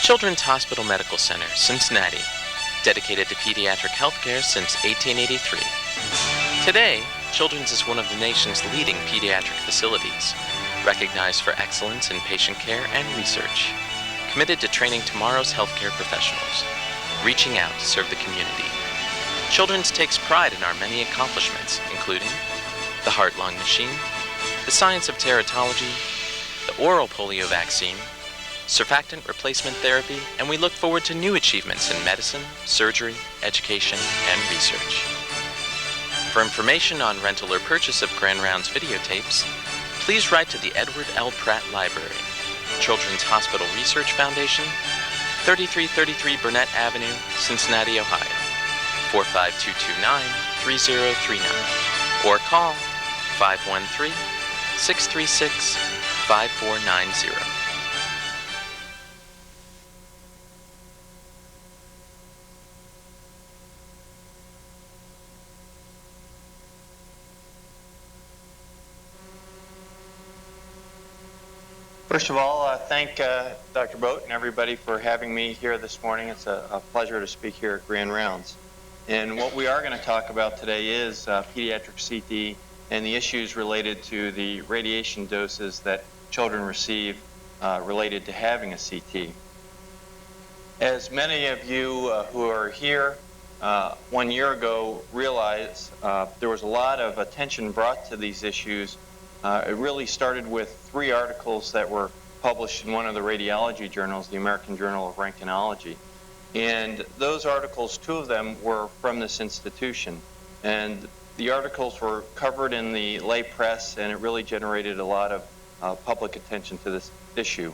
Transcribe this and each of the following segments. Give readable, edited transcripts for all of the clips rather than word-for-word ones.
Children's Hospital Medical Center, Cincinnati, dedicated to pediatric healthcare since 1883. Today, Children's is one of the nation's leading pediatric facilities, recognized for excellence in patient care and research, committed to training tomorrow's healthcare professionals, reaching out to serve the community. Children's takes pride in our many accomplishments, including the heart-lung machine, the science of teratology, the oral polio vaccine, surfactant replacement therapy, and we look forward to new achievements in medicine, surgery, education, and research. For information on rental or purchase of Grand Rounds videotapes, please write to the Edward L. Pratt Library, Children's Hospital Research Foundation, 3333 Burnett Avenue, Cincinnati, Ohio, 45229-3039, or call 513-636-5490. First of all, thank Dr. Boat and everybody for having me here this morning. It's a pleasure to speak here at Grand Rounds. And what we are going to talk about today is pediatric CT and the issues related to the radiation doses that children receive related to having a CT. As many of you who are here 1 year ago realize, there was a lot of attention brought to these issues. It really started with 3 articles that were published in one of the radiology journals, the American Journal of Röntgenology. And those articles, 2 of them were from this institution. And the articles were covered in the lay press, and it really generated a lot of public attention to this issue.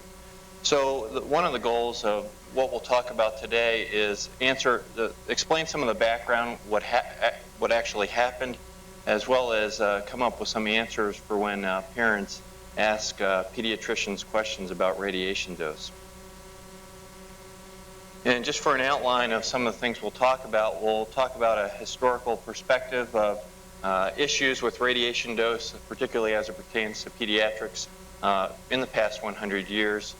So one of the goals of what we'll talk about today is explain some of the background, what actually happened, as well as come up with some answers for when parents ask pediatricians questions about radiation dose. And just for an outline of some of the things we'll talk about a historical perspective of issues with radiation dose, particularly as it pertains to pediatrics in the past 100 years,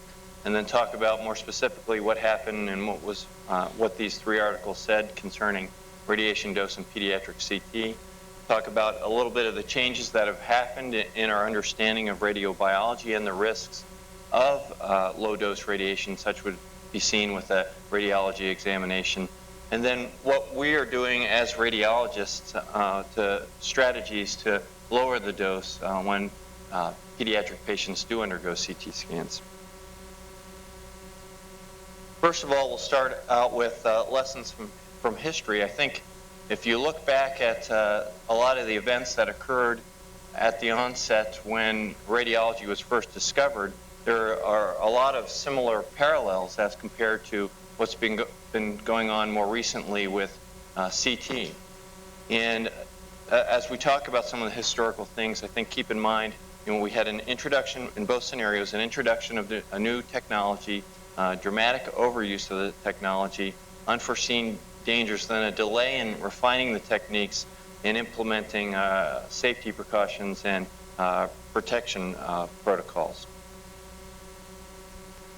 and then talk about more specifically what happened and what these 3 articles said concerning radiation dose in pediatric CT. Talk about a little bit of the changes that have happened in our understanding of radiobiology and the risks of low-dose radiation, such would be seen with a radiology examination. And then what we are doing as radiologists to strategies to lower the dose when pediatric patients do undergo CT scans. First of all, we'll start out with lessons from history. I think if you look back at a lot of the events that occurred at the onset when radiology was first discovered, there are a lot of similar parallels as compared to what's been going on more recently with CT. And as we talk about some of the historical things, I think keep in mind, we had an introduction in both scenarios, an introduction of a new technology, dramatic overuse of the technology, unforeseen dangers, then a delay in refining the techniques and implementing safety precautions and protection protocols.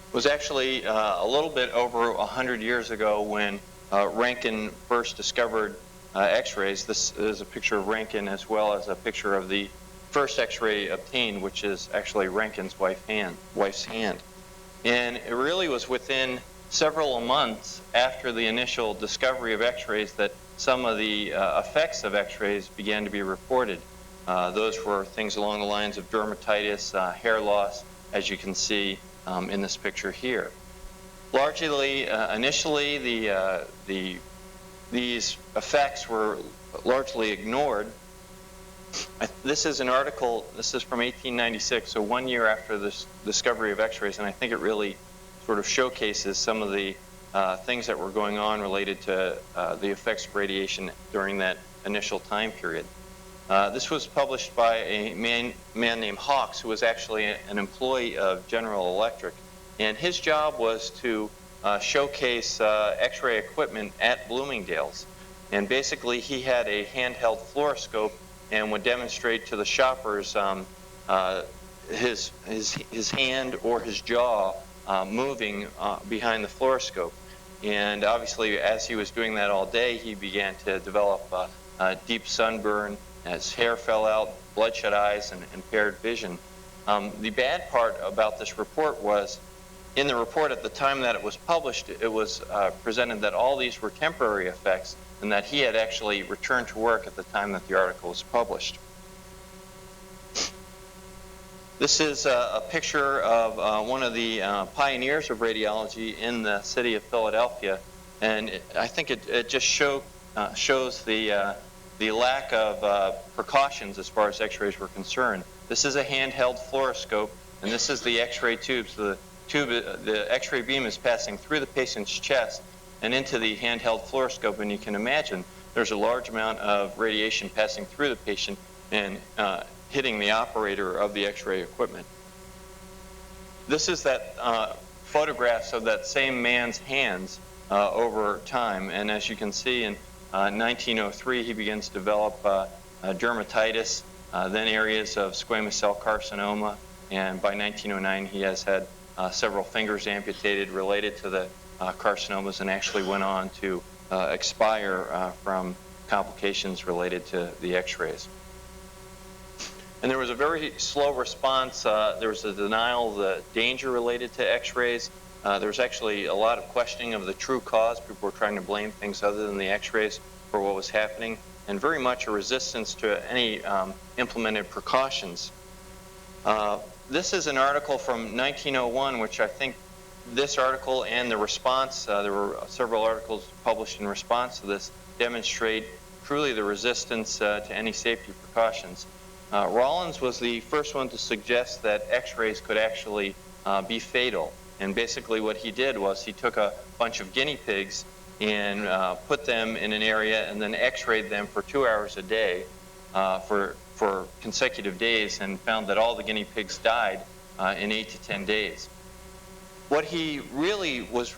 It was actually a little bit over 100 years ago when Röntgen first discovered X-rays. This is a picture of Röntgen as well as a picture of the first X-ray obtained, which is actually Röntgen's wife's hand. And it really was within several months after the initial discovery of X-rays that some of the effects of X-rays began to be reported. Those were things along the lines of dermatitis, hair loss, as you can see in this picture here. Largely, initially, these effects were largely ignored. This is an article, this is from 1896, so 1 year after this discovery of X-rays, and I think it really sort of showcases some of the things that were going on related to the effects of radiation during that initial time period. This was published by a man named Hawks, who was actually an employee of General Electric, and his job was to showcase X-ray equipment at Bloomingdale's. And basically, he had a handheld fluoroscope and would demonstrate to the shoppers his hand or his jaw moving behind the fluoroscope. And obviously, as he was doing that all day, he began to develop deep sunburn, his hair fell out, bloodshot eyes, and impaired vision. The bad part about this report was, in the report at the time that it was published, it was presented that all these were temporary effects and that he had actually returned to work at the time that the article was published. This is a picture of one of the pioneers of radiology in the city of Philadelphia, and I think it just shows the lack of precautions as far as x-rays were concerned. This is a handheld fluoroscope, and this is the x-ray tube. So the x-ray beam is passing through the patient's chest and into the handheld fluoroscope, and you can imagine there's a large amount of radiation passing through the patient and hitting the operator of the x-ray equipment. This is that photographs of that same man's hands over time, and as you can see, in 1903 he begins to develop dermatitis, then areas of squamous cell carcinoma, and by 1909 he has had several fingers amputated related to the carcinomas, and actually went on to expire from complications related to the x-rays. And there was a very slow response. There was a denial of the danger related to x-rays. There was actually a lot of questioning of the true cause. People were trying to blame things other than the x-rays for what was happening, and very much a resistance to any implemented precautions. This is an article from 1901, which I think this article and the response, there were several articles published in response to this, demonstrate truly the resistance to any safety precautions. Rollins was the first one to suggest that x-rays could actually be fatal. And basically what he did was he took a bunch of guinea pigs and put them in an area and then x-rayed them for 2 hours a day for consecutive days, and found that all the guinea pigs died in 8 to 10 days. What he really was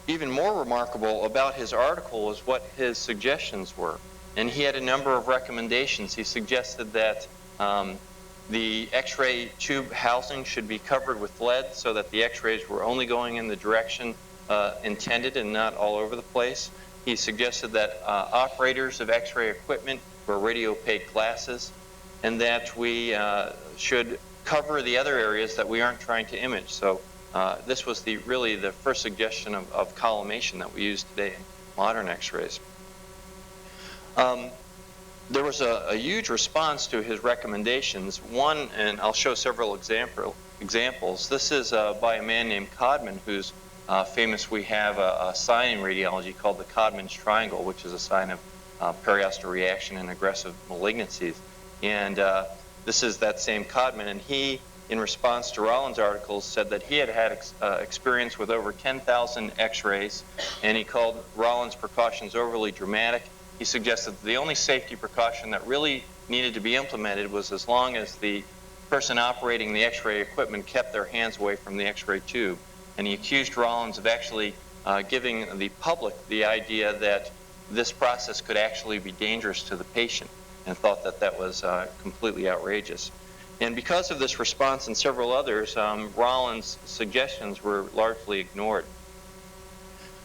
even more remarkable about his article was what his suggestions were. And he had a number of recommendations. He suggested that the x-ray tube housing should be covered with lead so that the x-rays were only going in the direction intended and not all over the place. He suggested that operators of x-ray equipment wear radiopaque glasses, and that we should cover the other areas that we aren't trying to image. So this was really the first suggestion of collimation that we use today in modern x-rays. There was a huge response to his recommendations. One, and I'll show several examples. This is by a man named Codman, who's famous. We have a sign in radiology called the Codman's Triangle, which is a sign of periosteal reaction and aggressive malignancies. And this is that same Codman, and he, in response to Rollins' articles, said that he had had experience with over 10,000 x-rays, and he called Rollins' precautions overly dramatic. He suggested that the only safety precaution that really needed to be implemented was as long as the person operating the x-ray equipment kept their hands away from the x-ray tube. And he accused Rollins of actually giving the public the idea that this process could actually be dangerous to the patient, and thought that that was completely outrageous. And because of this response and several others, Rollins' suggestions were largely ignored.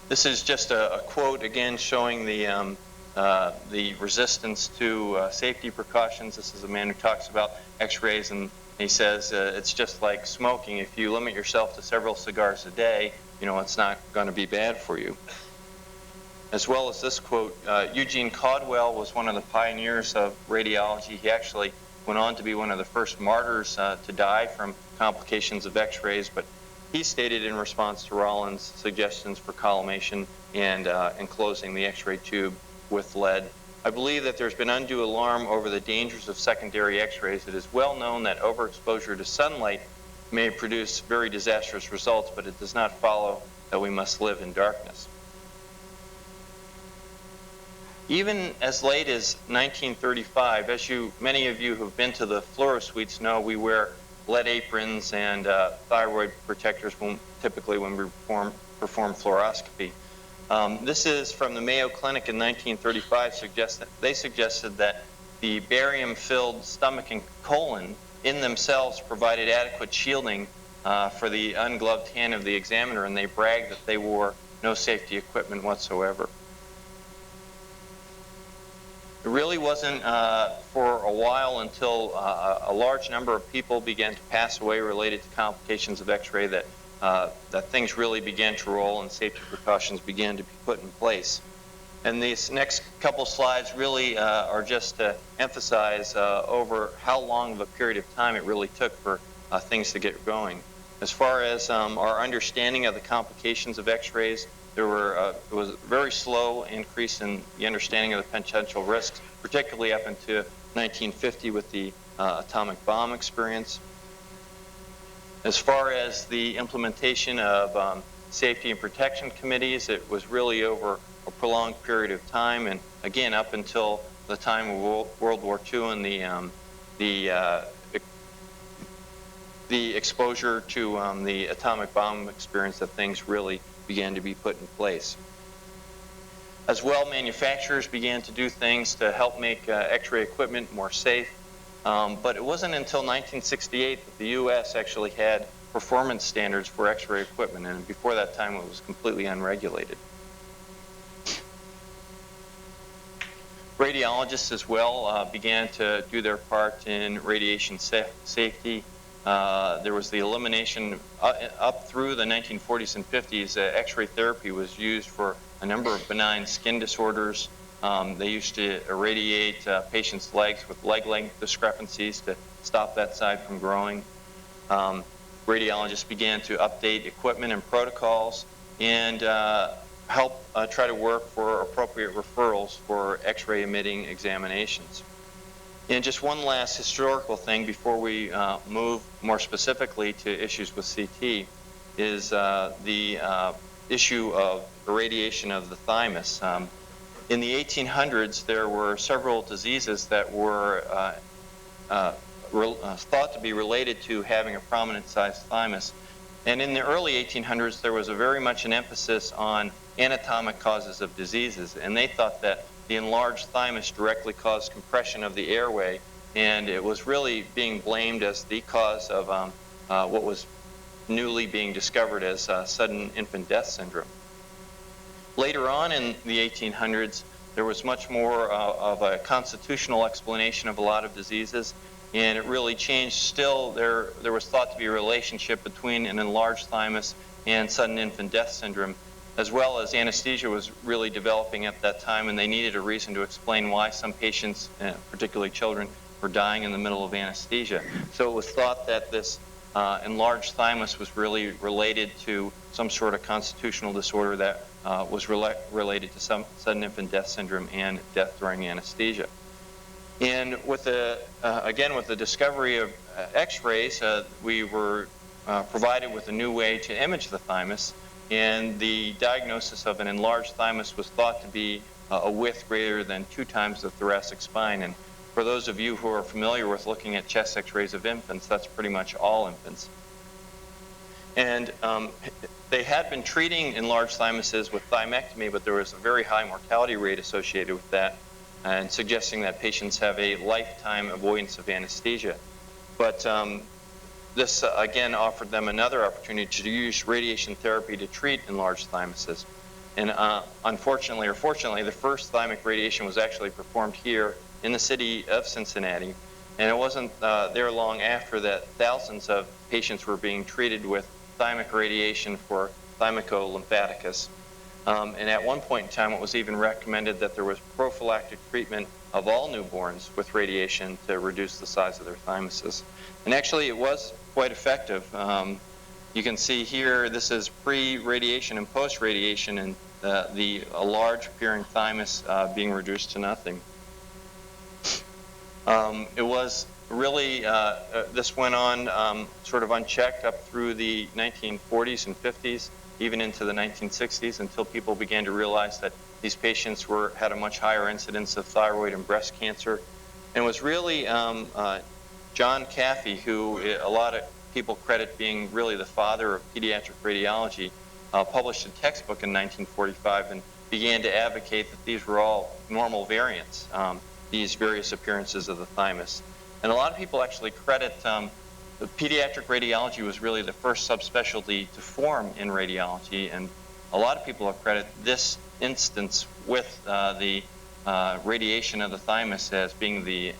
This is just a quote, again, showing the resistance to safety precautions. This is a man who talks about x-rays, and he says it's just like smoking. If you limit yourself to several cigars a day, you know, it's not going to be bad for you. As well as this quote, Eugene Caldwell was one of the pioneers of radiology. He actually went on to be one of the first martyrs to die from complications of x-rays, but he stated in response to Rollins' suggestions for collimation and enclosing the x-ray tube with lead, I believe that there's been undue alarm over the dangers of secondary x-rays. It is well known that overexposure to sunlight may produce very disastrous results, but it does not follow that we must live in darkness. Even as late as 1935, as many of you who have been to the fluoro suites know, we wear lead aprons and thyroid protectors typically when we perform fluoroscopy. This is from the Mayo Clinic in 1935. They suggested that the barium-filled stomach and colon in themselves provided adequate shielding for the ungloved hand of the examiner, and they bragged that they wore no safety equipment whatsoever. It really wasn't for a while until a large number of people began to pass away related to complications of X-ray that things really began to roll and safety precautions began to be put in place. And these next couple slides really are just to emphasize over how long of a period of time it really took for things to get going. As far as our understanding of the complications of X-rays, it was a very slow increase in the understanding of the potential risks, particularly up into 1950 with the atomic bomb experience. As far as the implementation of safety and protection committees, it was really over a prolonged period of time, and again up until the time of World War II and the exposure to the atomic bomb experience that things really began to be put in place. As well, manufacturers began to do things to help make X-ray equipment more safe, but it wasn't until 1968 that the U.S. actually had performance standards for X-ray equipment, and before that time it was completely unregulated. Radiologists as well began to do their part in radiation safety. There was the elimination up through the 1940s and 50s. X-ray therapy was used for a number of benign skin disorders. They used to irradiate patients' legs with leg length discrepancies to stop that side from growing. Radiologists began to update equipment and protocols and help try to work for appropriate referrals for X-ray emitting examinations. And just one last historical thing before we move more specifically to issues with CT is the issue of irradiation of the thymus. In the 1800s, there were several diseases that were thought to be related to having a prominent sized thymus. And in the early 1800s, there was very much an emphasis on anatomic causes of diseases, and they thought that the enlarged thymus directly caused compression of the airway, and it was really being blamed as the cause of what was newly being discovered as sudden infant death syndrome. Later on in the 1800s, there was much more of a constitutional explanation of a lot of diseases, and it really changed. Still, there was thought to be a relationship between an enlarged thymus and sudden infant death syndrome, as well as anesthesia was really developing at that time, and they needed a reason to explain why some patients, particularly children, were dying in the middle of anesthesia. So it was thought that this enlarged thymus was really related to some sort of constitutional disorder that was related to some sudden infant death syndrome and death during anesthesia. And with again, with the discovery of X-rays, we were provided with a new way to image the thymus, and the diagnosis of an enlarged thymus was thought to be a width greater than 2 times the thoracic spine. And for those of you who are familiar with looking at chest X-rays of infants, that's pretty much all infants. And they had been treating enlarged thymuses with thymectomy, but there was a very high mortality rate associated with that, and suggesting that patients have a lifetime avoidance of anesthesia. But this, again, offered them another opportunity to use radiation therapy to treat enlarged thymuses. And unfortunately, or fortunately, the first thymic radiation was actually performed here in the city of Cincinnati. And it wasn't there long after that thousands of patients were being treated with thymic radiation for thymico-lymphaticus. And at one point in time, it was even recommended that there was prophylactic treatment of all newborns with radiation to reduce the size of their thymuses. And actually, it was quite effective. You can see here, this is pre-radiation and post-radiation, and a large appearing thymus being reduced to nothing. It was really, this went on sort of unchecked up through the 1940s and 50s, even into the 1960s, until people began to realize that these patients had a much higher incidence of thyroid and breast cancer. And it was really John Caffey, who a lot of people credit being really the father of pediatric radiology, published a textbook in 1945 and began to advocate that these were all normal variants, these various appearances of the thymus. And a lot of people actually credit The pediatric radiology was really the first subspecialty to form in radiology, and a lot of people accredit this instance with the radiation of the thymus as being the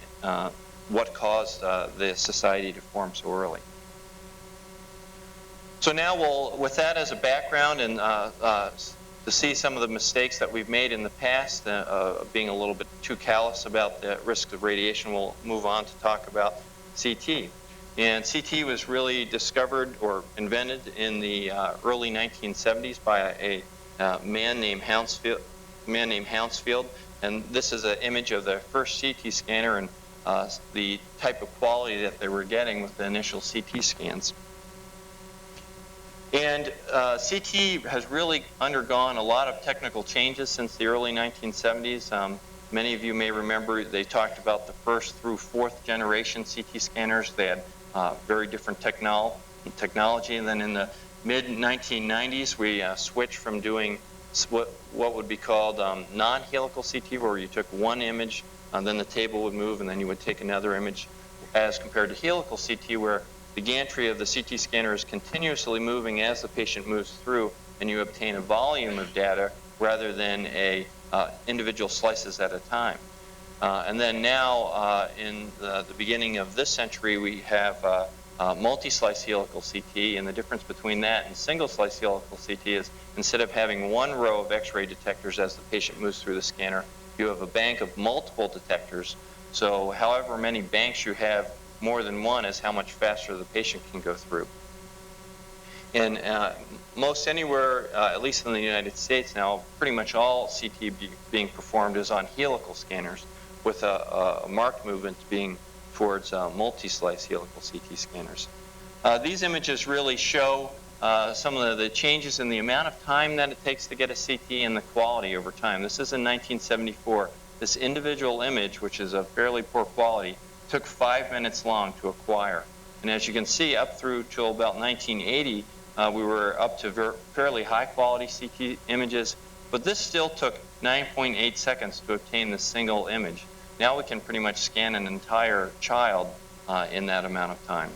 what caused the society to form so early. So now with that as a background and to see some of the mistakes that we've made in the past, being a little bit too callous about the risk of radiation, we'll move on to talk about CT. And CT was really discovered or invented in the early 1970s by a man named Hounsfield. And this is an image of the first CT scanner and the type of quality that they were getting with the initial CT scans. And CT has really undergone a lot of technical changes since the early 1970s. Many of you may remember they talked about the first through fourth generation CT scanners. They had very different technology. And then in the mid-1990s, we switched from doing what would be called non-helical CT, where you took one image, and then the table would move, and then you would take another image, as compared to helical CT, where the gantry of the CT scanner is continuously moving as the patient moves through, and you obtain a volume of data rather than individual slices at a time. And then now, in the beginning of this century, we have multi-slice helical CT, and the difference between that and single-slice helical CT is instead of having one row of X-ray detectors as the patient moves through the scanner, you have a bank of multiple detectors. So however many banks you have, more than one is how much faster the patient can go through. And most anywhere, at least in the United States now, pretty much all CT being performed is on helical scanners, with a marked movement being towards multi-slice helical CT scanners. These images really show some of the changes in the amount of time that it takes to get a CT and the quality over time. This is in 1974. This individual image, which is of fairly poor quality, took 5 minutes long to acquire. And as you can see, up through till about 1980, we were up to fairly high quality CT images, but this still took 9.8 seconds to obtain this single image. Now we can pretty much scan an entire child in that amount of time.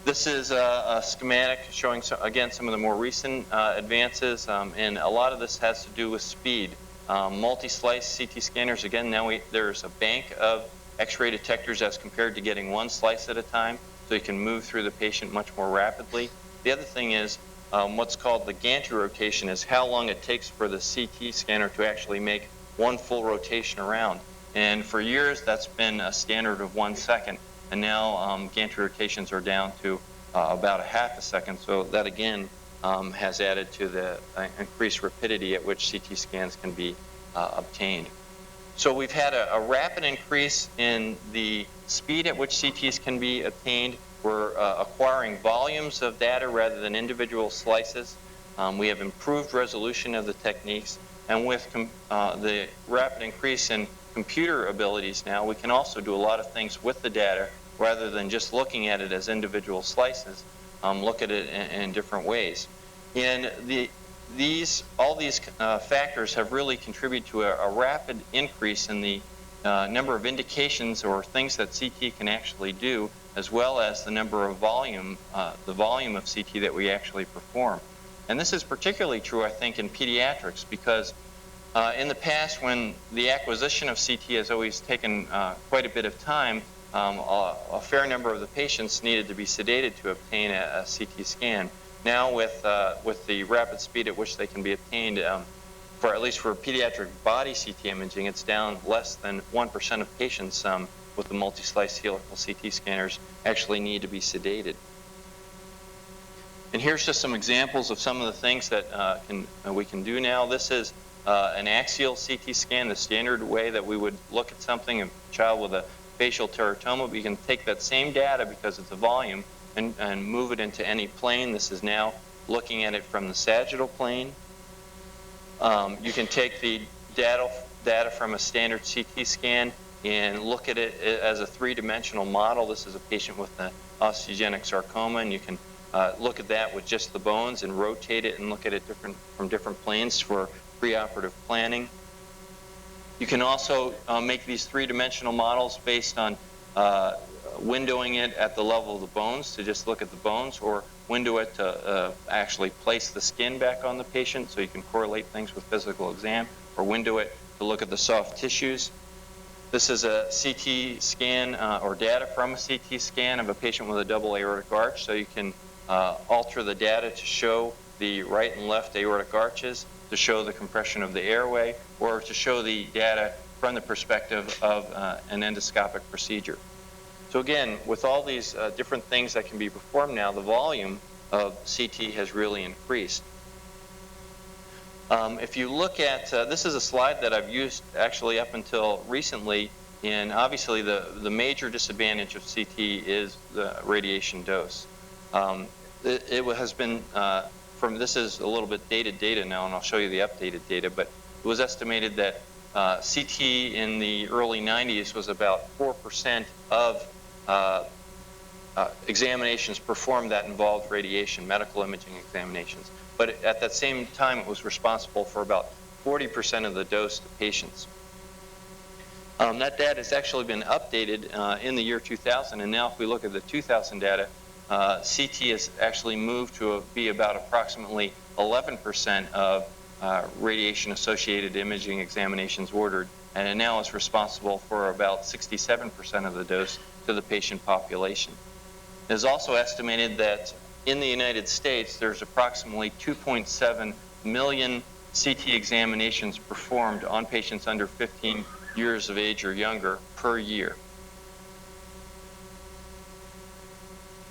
This is a schematic showing, again, some of the more recent advances, and a lot of this has to do with speed. Multi-slice CT scanners, again, now there's a bank of X-ray detectors as compared to getting one slice at a time, so you can move through the patient much more rapidly. The other thing is what's called the gantry rotation, is how long it takes for the CT scanner to actually make one full rotation around. And for years, that's been a standard of 1 second. And now gantry rotations are down to about a half a second. So that, again, has added to the increased rapidity at which CT scans can be obtained. So we've had a rapid increase in the speed at which CTs can be obtained. We're acquiring volumes of data rather than individual slices. We have improved resolution of the techniques. And with the rapid increase in computer abilities now, we can also do a lot of things with the data rather than just looking at it as individual slices, look at it in different ways. And all these factors have really contributed to a rapid increase in the number of indications or things that CT can actually do, as well as the number of the volume of CT that we actually perform. And this is particularly true, I think, in pediatrics, because in the past, when the acquisition of CT has always taken quite a bit of time, a fair number of the patients needed to be sedated to obtain a CT scan. Now, with the rapid speed at which they can be obtained, at least for pediatric body CT imaging, it's down less than 1% of patients with the multi-slice helical CT scanners actually need to be sedated. And here's just some examples of some of the things that we can do now. This is an axial CT scan, the standard way that we would look at something, a child with a facial teratoma. We can take that same data, because it's a volume, and move it into any plane. This is now looking at it from the sagittal plane. You can take the data from a standard CT scan and look at it as a three-dimensional model. This is a patient with an osteogenic sarcoma, and you can look at that with just the bones and rotate it and look at it from different planes for preoperative planning. You can also make these three-dimensional models based on windowing it at the level of the bones to just look at the bones, or window it to actually place the skin back on the patient so you can correlate things with physical exam, or window it to look at the soft tissues. This is a CT scan or data from a CT scan of a patient with a double aortic arch, so you can alter the data to show the right and left aortic arches, to show the compression of the airway, or to show the data from the perspective of an endoscopic procedure. So again, with all these different things that can be performed now, the volume of CT has really increased. If you look at, this is a slide that I've used actually up until recently, and obviously the major disadvantage of CT is the radiation dose. It has been, this is a little bit dated data now, and I'll show you the updated data, but it was estimated that CT in the early 90s was about 4% of examinations performed that involved radiation, medical imaging examinations. But at that same time, it was responsible for about 40% of the dose to patients. That data has actually been updated in the year 2000, and now if we look at the 2000 data, CT has actually moved to be about approximately 11% of radiation-associated imaging examinations ordered, and it now is responsible for about 67% of the dose to the patient population. It is also estimated that in the United States, there's approximately 2.7 million CT examinations performed on patients under 15 years of age or younger per year.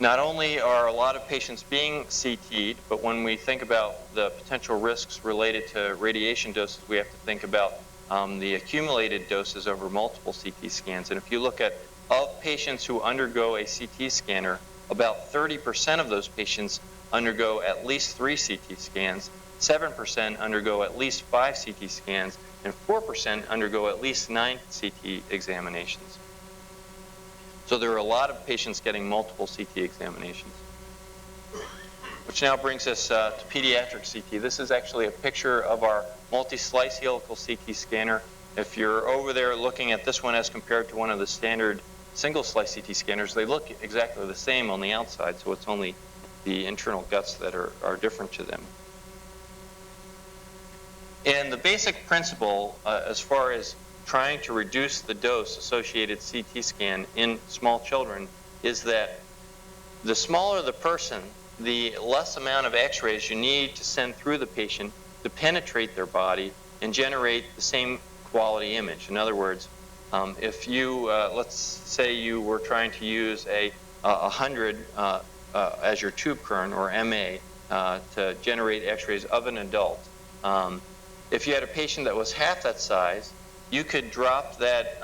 Not only are a lot of patients being CT'd, but when we think about the potential risks related to radiation doses, we have to think about the accumulated doses over multiple CT scans. And if you look at of patients who undergo a CT scanner, about 30% of those patients undergo at least 3 CT scans, 7% undergo at least 5 CT scans, and 4% undergo at least 9 CT examinations. So there are a lot of patients getting multiple CT examinations. Which now brings us to pediatric CT. This is actually a picture of our multi-slice helical CT scanner. If you're over there looking at this one as compared to one of the standard single-slice CT scanners, they look exactly the same on the outside, so it's only the internal guts that are different to them. And the basic principle as far as trying to reduce the dose associated CT scan in small children is that the smaller the person, the less amount of x-rays you need to send through the patient to penetrate their body and generate the same quality image. In other words, if you, let's say you were trying to use a 100 as your tube current, or MA, to generate x-rays of an adult. If you had a patient that was half that size, you could drop that,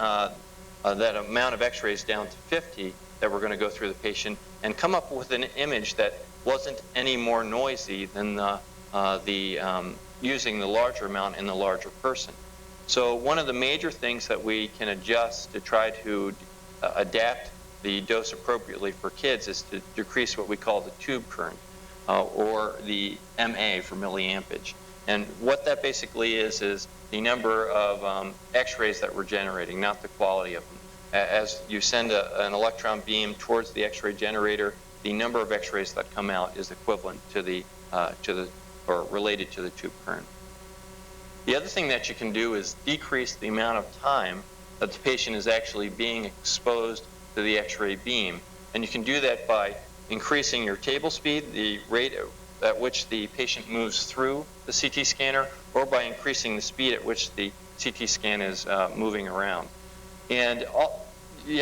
that amount of x-rays down to 50 that were going to go through the patient and come up with an image that wasn't any more noisy than using the larger amount in the larger person. So one of the major things that we can adjust to try to adapt the dose appropriately for kids is to decrease what we call the tube current, or the MA for milliampage. And what that basically is the number of x-rays that we're generating, not the quality of them. As you send an electron beam towards the x-ray generator, the number of x-rays that come out is equivalent to the or related to the tube current. The other thing that you can do is decrease the amount of time that the patient is actually being exposed to the x-ray beam. And you can do that by increasing your table speed, the rate at which the patient moves through the CT scanner, or by increasing the speed at which the CT scan is moving around. And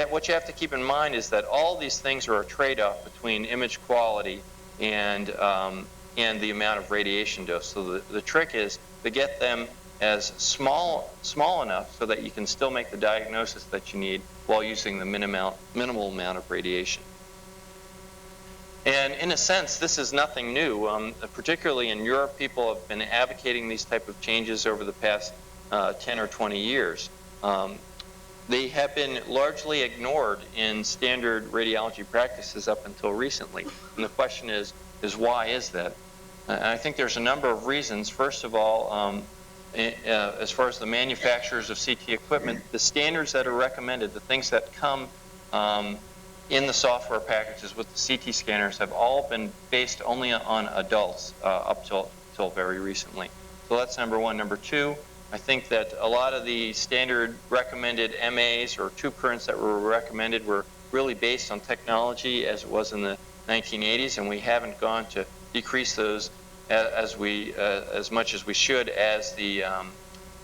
what you have to keep in mind is that all these things are a trade-off between image quality and the amount of radiation dose. So the trick is to get them as small enough so that you can still make the diagnosis that you need while using the minimal amount of radiation. And in a sense, this is nothing new. Particularly in Europe, people have been advocating these type of changes over the past 10 or 20 years. They have been largely ignored in standard radiology practices up until recently. And the question is why is that? And I think there's a number of reasons. First of all, as far as the manufacturers of CT equipment, the standards that are recommended, the things that come in the software packages with the CT scanners have all been based only on adults up till very recently. So that's number one. Number two, I think that a lot of the standard recommended MAs or tube currents that were recommended were really based on technology as it was in the 1980s, and we haven't gone to decrease those as much as we should as the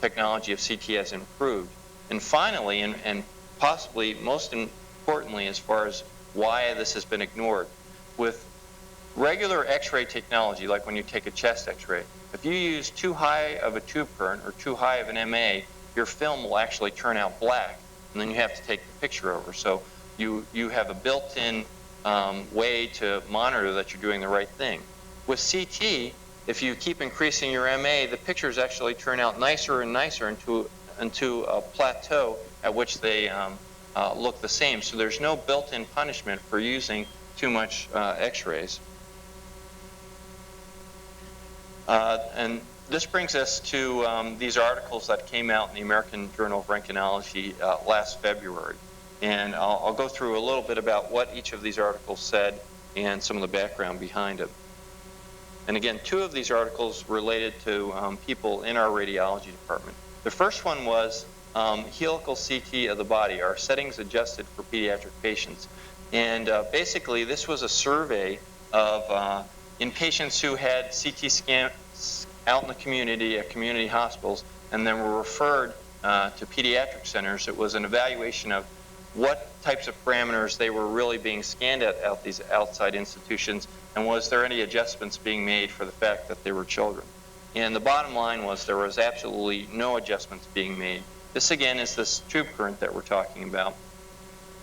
technology of CT has improved. And finally, and possibly most importantly as far as why this has been ignored, with regular X-ray technology, like when you take a chest X-ray, if you use too high of a tube current or too high of an MA, your film will actually turn out black, and then you have to take the picture over. So you have a built-in way to monitor that you're doing the right thing. With CT, if you keep increasing your MA, the pictures actually turn out nicer and nicer into a plateau at which they look the same. So there's no built-in punishment for using too much X-rays. And this brings us to these articles that came out in the American Journal of Röntgenology last February. And I'll go through a little bit about what each of these articles said and some of the background behind it. And again, two of these articles related to people in our radiology department. The first one was helical CT of the body, are settings adjusted for pediatric patients? And basically, this was a survey of in patients who had CT scans out in the community at community hospitals and then were referred to pediatric centers. It was an evaluation of what types of parameters they were really being scanned at these outside institutions, and was there any adjustments being made for the fact that they were children. And the bottom line was there was absolutely no adjustments being made. This again is this tube current that we're talking about.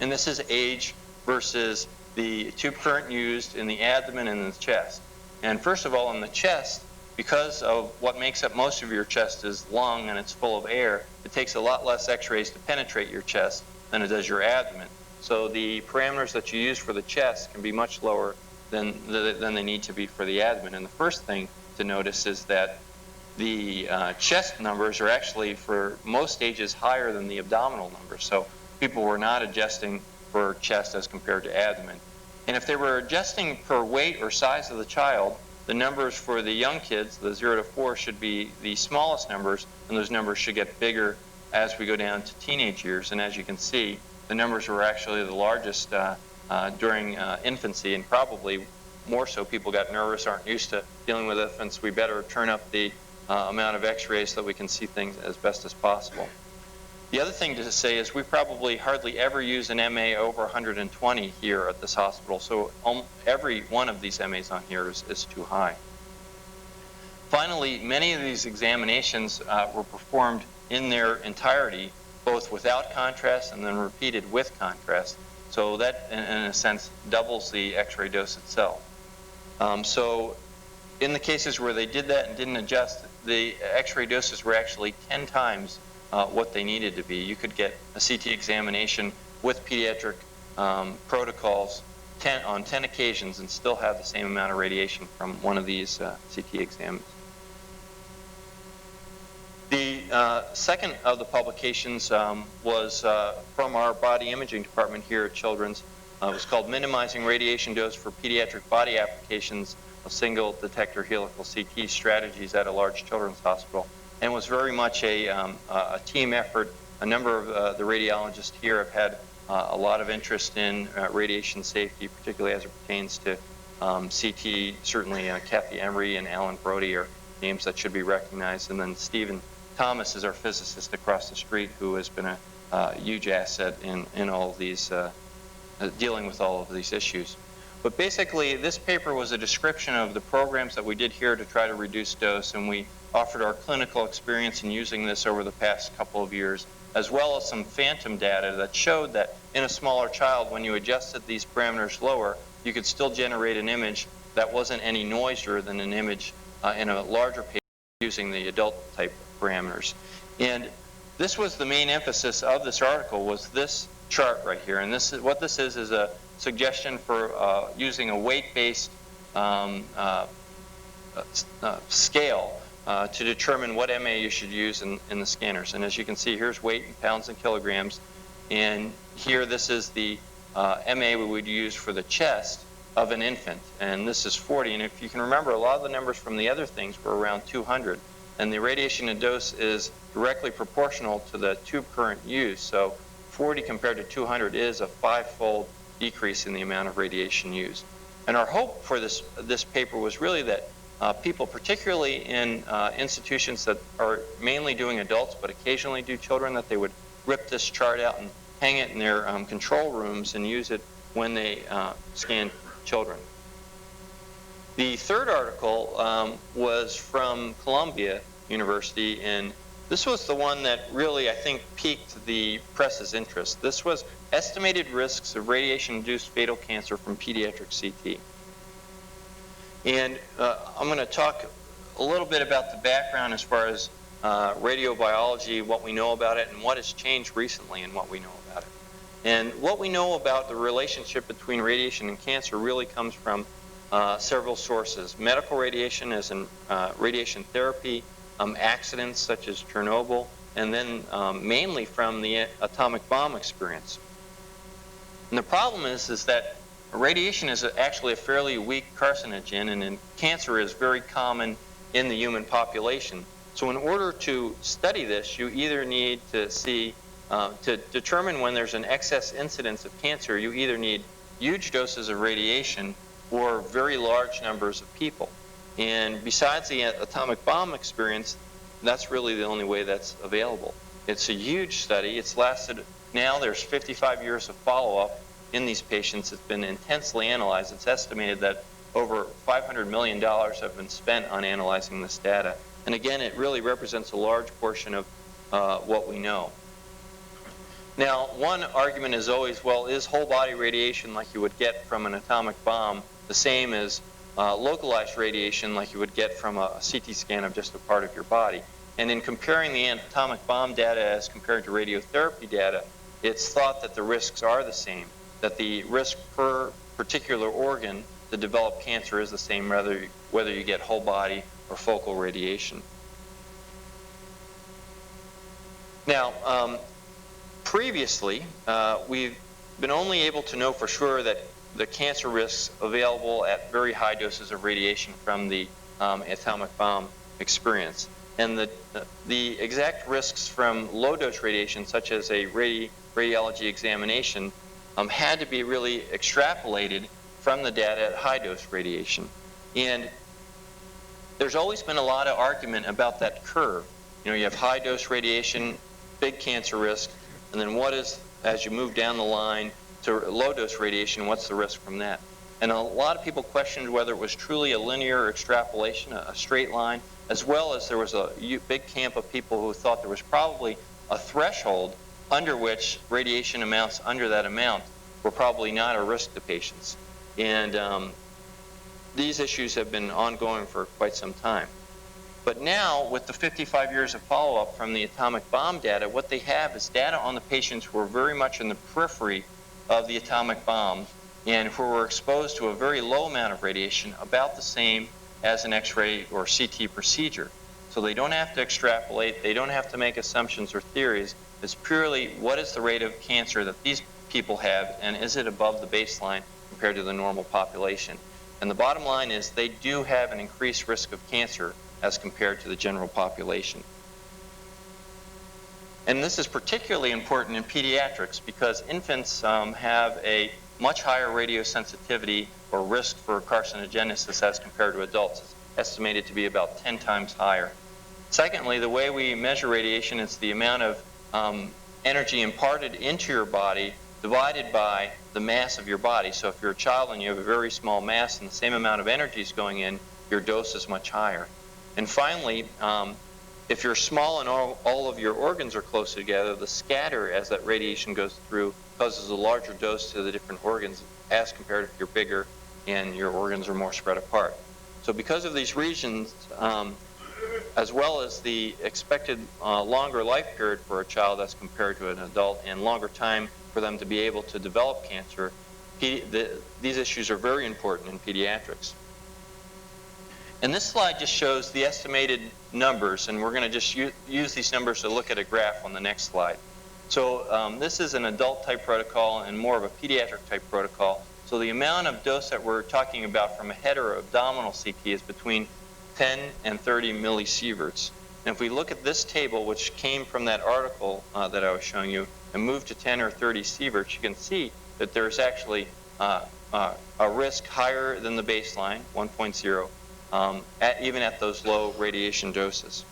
And this is age versus the tube current used in the abdomen and in the chest. And first of all, in the chest, because of what makes up most of your chest is lung and it's full of air, it takes a lot less X-rays to penetrate your chest than it does your abdomen. So the parameters that you use for the chest can be much lower than they need to be for the abdomen. And the first thing to notice is that the chest numbers are actually, for most stages, higher than the abdominal numbers. So people were not adjusting for chest as compared to abdomen. And if they were adjusting per weight or size of the child, the numbers for the young kids, the 0 to 4, should be the smallest numbers, and those numbers should get bigger as we go down to teenage years. And as you can see, the numbers were actually the largest during infancy, and probably more so people got nervous, aren't used to dealing with infants. We better turn up the amount of X-rays so that we can see things as best as possible. The other thing to say is we probably hardly ever use an MA over 120 here at this hospital, so every one of these MAs on here is too high. Finally, many of these examinations were performed in their entirety, both without contrast and then repeated with contrast. So that, in a sense, doubles the X-ray dose itself. So in the cases where they did that and didn't adjust, the X-ray doses were actually 10 times what they needed to be. You could get a CT examination with pediatric protocols on 10 occasions and still have the same amount of radiation from one of these CT exams. The second of the publications was from our body imaging department here at Children's. It was called Minimizing Radiation Dose for Pediatric Body Applications of Single Detector Helical CT Strategies at a Large Children's Hospital, and was very much a team effort. A number of the radiologists here have had a lot of interest in radiation safety, particularly as it pertains to CT. Certainly Kathy Emery and Alan Brody are names that should be recognized, and then Stephen Thomas is our physicist across the street, who has been a huge asset in all of these, dealing with all of these issues. But basically, this paper was a description of the programs that we did here to try to reduce dose, and we offered our clinical experience in using this over the past couple of years, as well as some phantom data that showed that in a smaller child, when you adjusted these parameters lower, you could still generate an image that wasn't any noisier than an image in a larger patient using the adult type parameters. And this was the main emphasis of this article, was this chart right here. And this is what this is a suggestion for using a weight-based scale to determine what MA you should use in the scanners. And as you can see, here's weight in pounds and kilograms. And here, this is the MA we would use for the chest of an infant, and this is 40. And if you can remember, a lot of the numbers from the other things were around 200, and the radiation dose is directly proportional to the tube current used. So 40 compared to 200 is a 5-fold decrease in the amount of radiation used. And our hope for this paper was really that people, particularly in institutions that are mainly doing adults but occasionally do children, that they would rip this chart out and hang it in their control rooms and use it when they scan children. The third article was from Columbia University, and this was the one that really, I think, piqued the press's interest. This was estimated risks of radiation-induced fatal cancer from pediatric CT. And I'm going to talk a little bit about the background as far as radiobiology, what we know about it, and what has changed recently in what we know about it. And what we know about the relationship between radiation and cancer really comes from several sources. Medical radiation, as in radiation therapy, accidents such as Chernobyl, and then mainly from the atomic bomb experience. And the problem is that radiation is actually a fairly weak carcinogen, and cancer is very common in the human population. So in order to study this, you either need to see, to determine when there's an excess incidence of cancer, you either need huge doses of radiation or very large numbers of people. And besides the atomic bomb experience, that's really the only way that's available. It's a huge study. It's lasted, now there's 55 years of follow-up in these patients. It's been intensely analyzed. It's estimated that over $500 million have been spent on analyzing this data. And again, it really represents a large portion of what we know. Now, one argument is always, well, is whole body radiation like you would get from an atomic bomb the same as localized radiation like you would get from a CT scan of just a part of your body? And in comparing the atomic bomb data as compared to radiotherapy data, it's thought that the risks are the same, that the risk per particular organ to develop cancer is the same whether you get whole body or focal radiation. Now, previously, we've been only able to know for sure that the cancer risks available at very high doses of radiation from the atomic bomb experience. And the exact risks from low-dose radiation, such as a radiology examination, had to be really extrapolated from the data at high-dose radiation. And there's always been a lot of argument about that curve. You know, you have high-dose radiation, big cancer risk, and then what is, as you move down the line to low-dose radiation, what's the risk from that? And a lot of people questioned whether it was truly a linear extrapolation, a straight line, as well as there was a big camp of people who thought there was probably a threshold under which radiation amounts under that amount were probably not a risk to patients. And these issues have been ongoing for quite some time. But now, with the 55 years of follow-up from the atomic bomb data, what they have is data on the patients who are very much in the periphery of the atomic bomb and who were exposed to a very low amount of radiation, about the same as an X-ray or CT procedure. So they don't have to extrapolate, they don't have to make assumptions or theories. It's purely what is the rate of cancer that these people have, and is it above the baseline compared to the normal population? And the bottom line is they do have an increased risk of cancer as compared to the general population. And this is particularly important in pediatrics because infants have a much higher radiosensitivity or risk for carcinogenesis as compared to adults. It's estimated to be about 10 times higher. Secondly, the way we measure radiation is the amount of energy imparted into your body divided by the mass of your body. So if you're a child and you have a very small mass and the same amount of energy is going in, your dose is much higher. And finally, if you're small and all of your organs are close together, the scatter as that radiation goes through causes a larger dose to the different organs as compared if you're bigger and your organs are more spread apart. So because of these reasons, as well as the expected longer life period for a child as compared to an adult and longer time for them to be able to develop cancer, these issues are very important in pediatrics. And this slide just shows the estimated numbers, and we're going to just use these numbers to look at a graph on the next slide. So this is an adult type protocol and more of a pediatric type protocol. So the amount of dose that we're talking about from a head or abdominal CT is between 10 and 30 millisieverts. And if we look at this table, which came from that article that I was showing you, and move to 10 or 30 sieverts, you can see that there's actually a risk higher than the baseline, 1.0, even at those low radiation doses.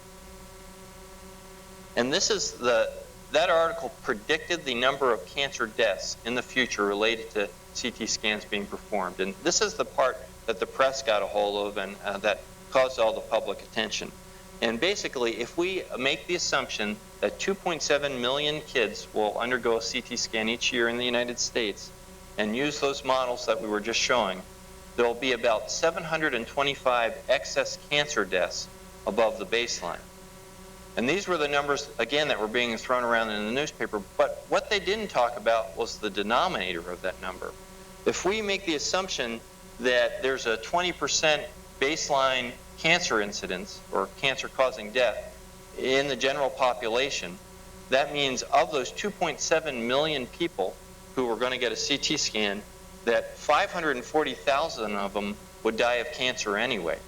And this is that article predicted the number of cancer deaths in the future related to CT scans being performed. And this is the part that the press got a hold of and that caused all the public attention. And basically, if we make the assumption that 2.7 million kids will undergo a CT scan each year in the United States and use those models that we were just showing, there will be about 725 excess cancer deaths above the baseline. And these were the numbers, again, that were being thrown around in the newspaper. But what they didn't talk about was the denominator of that number. If we make the assumption that there's a 20% baseline cancer incidence or cancer-causing death in the general population, that means of those 2.7 million people who were going to get a CT scan, that 540,000 of them would die of cancer anyway.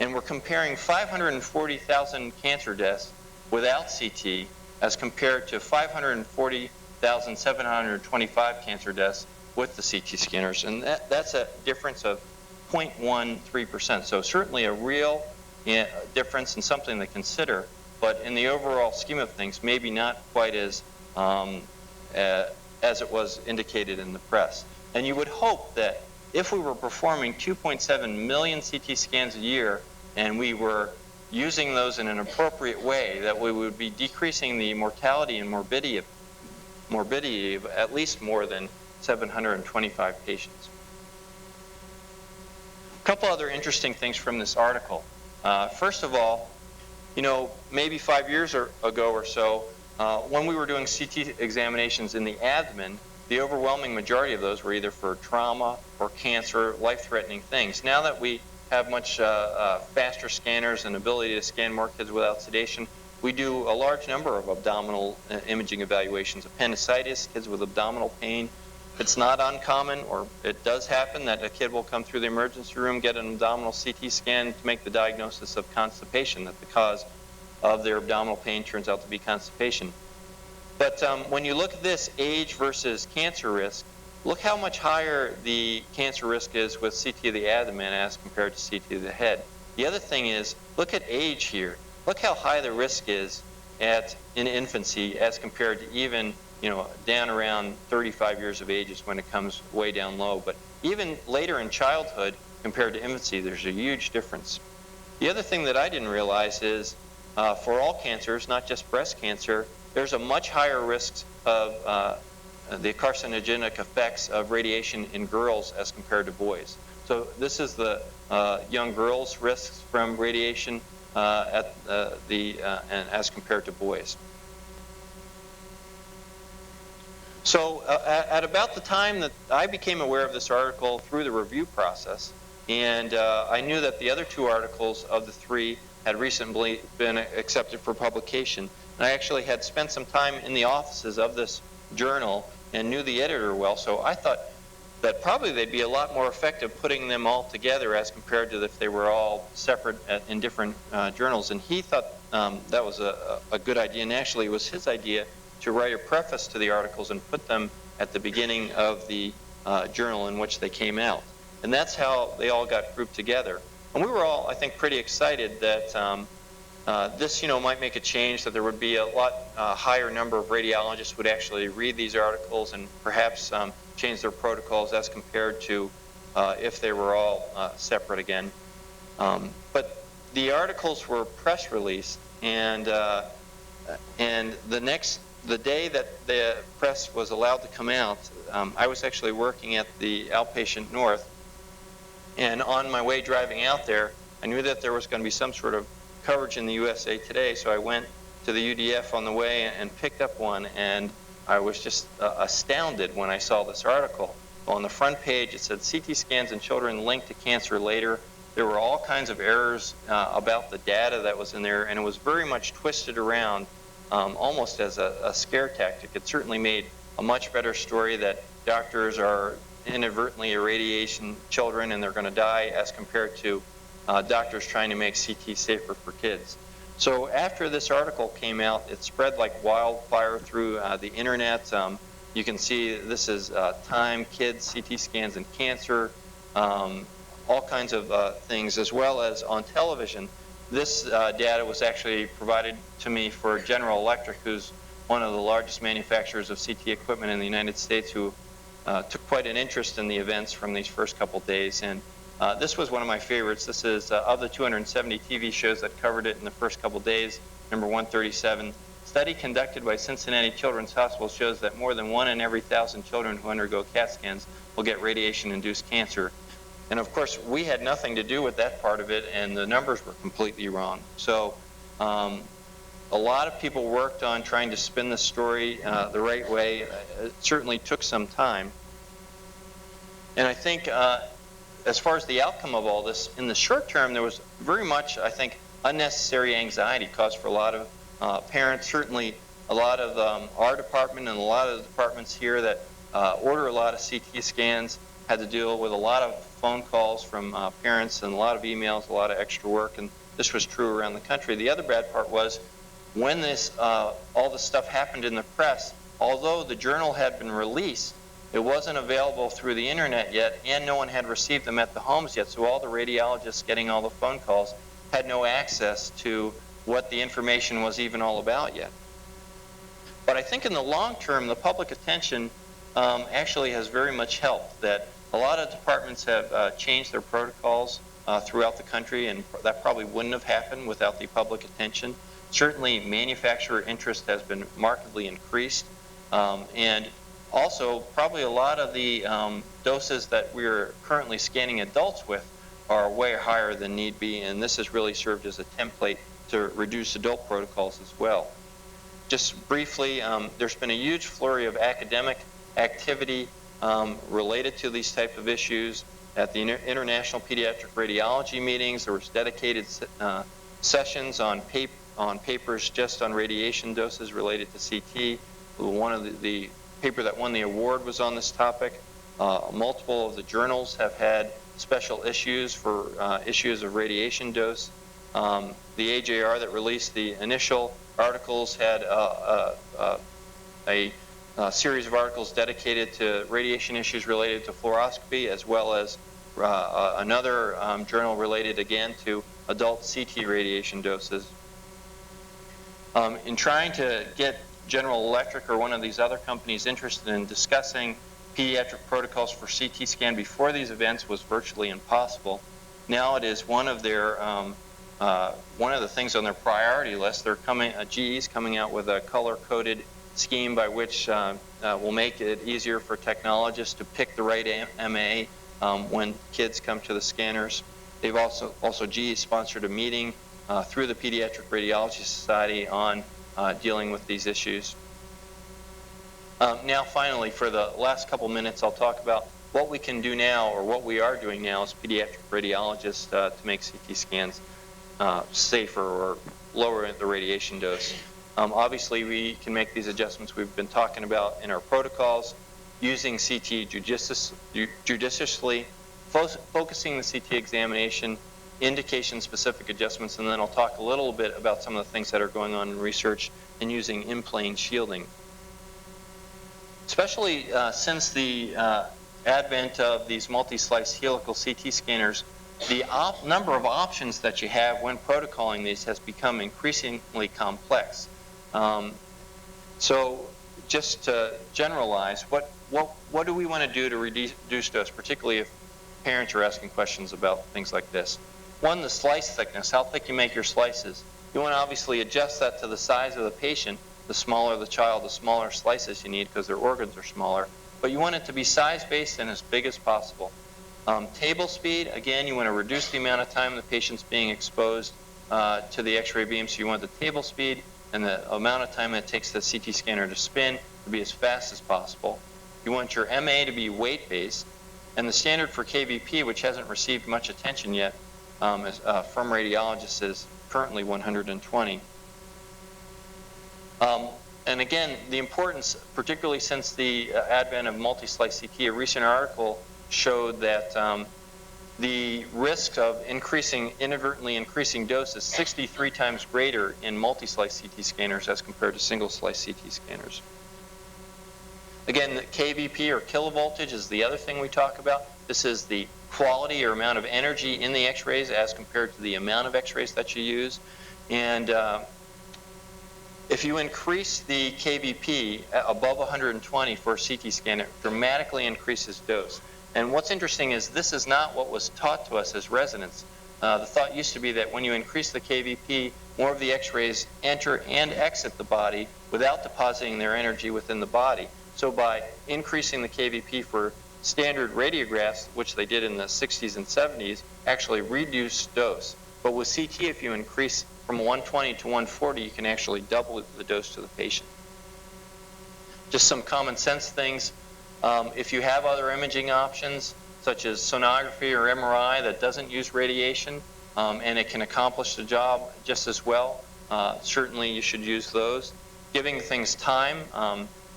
And we're comparing 540,000 cancer deaths without CT as compared to 540,725 cancer deaths with the CT scanners. And that's a difference of 0.13%. So certainly a real difference and something to consider, but in the overall scheme of things, maybe not quite as it was indicated in the press. And you would hope that if we were performing 2.7 million CT scans a year and we were using those in an appropriate way, that we would be decreasing the mortality and morbidity of at least more than 725 patients. A couple other interesting things from this article. First of all, you know, maybe 5 years ago or so, when we were doing CT examinations in the abdomen, the overwhelming majority of those were either for trauma or cancer, life-threatening things. Now that we have much faster scanners and ability to scan more kids without sedation, we do a large number of abdominal imaging evaluations. Appendicitis, kids with abdominal pain. It's not uncommon, or it does happen, that a kid will come through the emergency room, get an abdominal CT scan to make the diagnosis of constipation, that the cause of their abdominal pain turns out to be constipation. But when you look at this age versus cancer risk, look how much higher the cancer risk is with CT of the abdomen as compared to CT of the head. The other thing is, look at age here. Look how high the risk is in infancy as compared to even, you know, down around 35 years of age is when it comes way down low. But even later in childhood compared to infancy, there's a huge difference. The other thing that I didn't realize is for all cancers, not just breast cancer, there's a much higher risk of the carcinogenic effects of radiation in girls as compared to boys. So this is the young girls' risks from radiation and as compared to boys. So at about the time that I became aware of this article through the review process, and I knew that the other two articles of the three had recently been accepted for publication, and I actually had spent some time in the offices of this journal and knew the editor well, so I thought that probably they'd be a lot more effective putting them all together as compared to if they were all separate in different journals. And he thought that was a good idea, and actually it was his idea to write a preface to the articles and put them at the beginning of the journal in which they came out. And that's how they all got grouped together. And we were all, I think, pretty excited that this, you know, might make a change, that there would be a lot higher number of radiologists would actually read these articles and perhaps change their protocols as compared to if they were all separate again. But the articles were press released, and the day that the press was allowed to come out, I was actually working at the Outpatient North, and on my way driving out there, I knew that there was going to be some sort of coverage in the USA Today, so I went to the UDF on the way and picked up one, and I was just astounded when I saw this article. On the front page, it said, CT scans in children linked to cancer later. There were all kinds of errors about the data that was in there, and it was very much twisted around almost as a scare tactic. It certainly made a much better story that doctors are inadvertently irradiation children and they're going to die, as compared to doctors trying to make CT safer for kids. So after this article came out, it spread like wildfire through the internet. You can see this is Time, Kids, CT scans and cancer, all kinds of things, as well as on television. This data was actually provided to me for General Electric, who's one of the largest manufacturers of CT equipment in the United States, who took quite an interest in the events from these first couple days. And this was one of my favorites. This is of the 270 TV shows that covered it in the first couple days, number 137. Study conducted by Cincinnati Children's Hospital shows that more than 1 in every 1,000 children who undergo CAT scans will get radiation-induced cancer. And of course, we had nothing to do with that part of it, and the numbers were completely wrong. So a lot of people worked on trying to spin the story the right way. It certainly took some time. And I think as far as the outcome of all this, in the short term, there was very much, I think, unnecessary anxiety caused for a lot of parents. Certainly a lot of our department and a lot of the departments here that order a lot of CT scans had to deal with a lot of phone calls from parents and a lot of emails, a lot of extra work, and this was true around the country. The other bad part was when this all this stuff happened in the press, although the journal had been released, it wasn't available through the internet yet, and no one had received them at the homes yet, so all the radiologists getting all the phone calls had no access to what the information was even all about yet. But I think in the long term, the public attention actually has very much helped. That a lot of departments have changed their protocols throughout the country, and that probably wouldn't have happened without the public attention. Certainly, manufacturer interest has been markedly increased, and also probably a lot of the doses that we're currently scanning adults with are way higher than need be, and this has really served as a template to reduce adult protocols as well. Just briefly, there's been a huge flurry of academic activity related to these type of issues. At the International Pediatric Radiology meetings, there was dedicated sessions on papers just on radiation doses related to CT. One of the paper that won the award was on this topic. Multiple of the journals have had special issues for issues of radiation dose. The AJR that released the initial articles had a series of articles dedicated to radiation issues related to fluoroscopy, as well as another journal related again to adult CT radiation doses. In trying to get General Electric or one of these other companies interested in discussing pediatric protocols for CT scan before these events was virtually impossible. Now it is one of their one of the things on their priority list. They're GE's coming out with a color-coded scheme by which will make it easier for technologists to pick the right MA when kids come to the scanners. They've also GE sponsored a meeting through the Pediatric Radiology Society on dealing with these issues. Now finally, for the last couple minutes, I'll talk about what we can do now, or what we are doing now as pediatric radiologists to make CT scans safer or lower the radiation dose. Obviously, we can make these adjustments we've been talking about in our protocols, using CT judiciously, focusing the CT examination, indication-specific adjustments, and then I'll talk a little bit about some of the things that are going on in research and using in-plane shielding. Especially since the advent of these multi-slice helical CT scanners, the number of options that you have when protocoling these has become increasingly complex. So just to generalize, what do we want to do to reduce dose, particularly if parents are asking questions about things like this? One, the slice thickness, how thick you make your slices. You want to obviously adjust that to the size of the patient. The smaller the child, the smaller slices you need because their organs are smaller. But you want it to be size-based and as big as possible. Table speed, again, you want to reduce the amount of time the patient's being exposed to the X-ray beam, so you want the table speed and the amount of time it takes the CT scanner to spin to be as fast as possible. You want your MA to be weight-based, and the standard for KVP, which hasn't received much attention yet from radiologists, is currently 120. And again, the importance, particularly since the advent of multi-slice CT, a recent article showed that the risk of inadvertently increasing dose is 63 times greater in multi-slice CT scanners as compared to single-slice CT scanners. Again, the kVp or kilovoltage is the other thing we talk about. This is the quality or amount of energy in the x-rays as compared to the amount of x-rays that you use. And if you increase the kVp above 120 for a CT scan, it dramatically increases dose. And what's interesting is this is not what was taught to us as residents. The thought used to be that when you increase the kVp, more of the x-rays enter and exit the body without depositing their energy within the body. So by increasing the kVp for standard radiographs, which they did in the 60s and 70s, actually reduced dose. But with CT, if you increase from 120 to 140, you can actually double the dose to the patient. Just some common sense things. If you have other imaging options, such as sonography or MRI that doesn't use radiation, and it can accomplish the job just as well, certainly you should use those. Giving things time,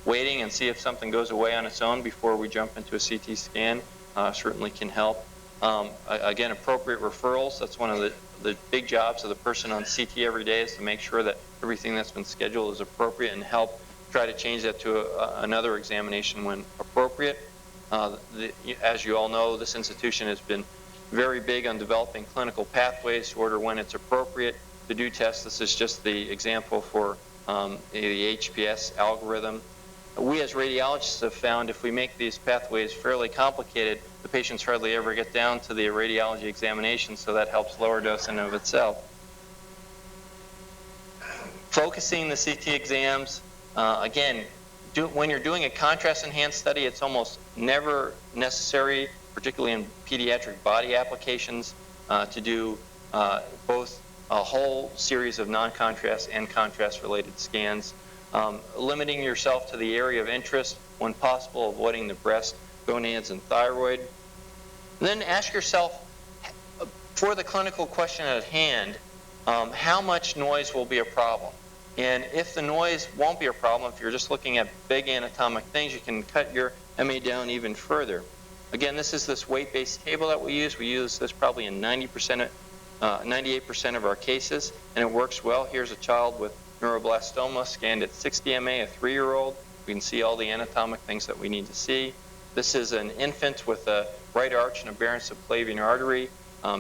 waiting and see if something goes away on its own before we jump into a CT scan certainly can help. Again, appropriate referrals, that's one of the big jobs of the person on CT every day, is to make sure that everything that's been scheduled is appropriate and help try to change that to another examination when appropriate. As you all know, this institution has been very big on developing clinical pathways to order when it's appropriate to do tests. This is just the example for the HPS algorithm. We as radiologists have found if we make these pathways fairly complicated, the patients hardly ever get down to the radiology examination, so that helps lower dose in and of itself. Focusing the CT exams, again, when you're doing a contrast-enhanced study, it's almost never necessary, particularly in pediatric body applications, to do both a whole series of non-contrast and contrast-related scans. Limiting yourself to the area of interest when possible, avoiding the breast, gonads, and thyroid. And then ask yourself, for the clinical question at hand, how much noise will be a problem? And if the noise won't be a problem, if you're just looking at big anatomic things, you can cut your MA down even further. Again, this is this weight-based table that we use. We use this probably in 98% of our cases, and it works well. Here's a child with neuroblastoma scanned at 60 MA, a 3-year-old. We can see all the anatomic things that we need to see. This is an infant with a right arch and aberrant subclavian artery.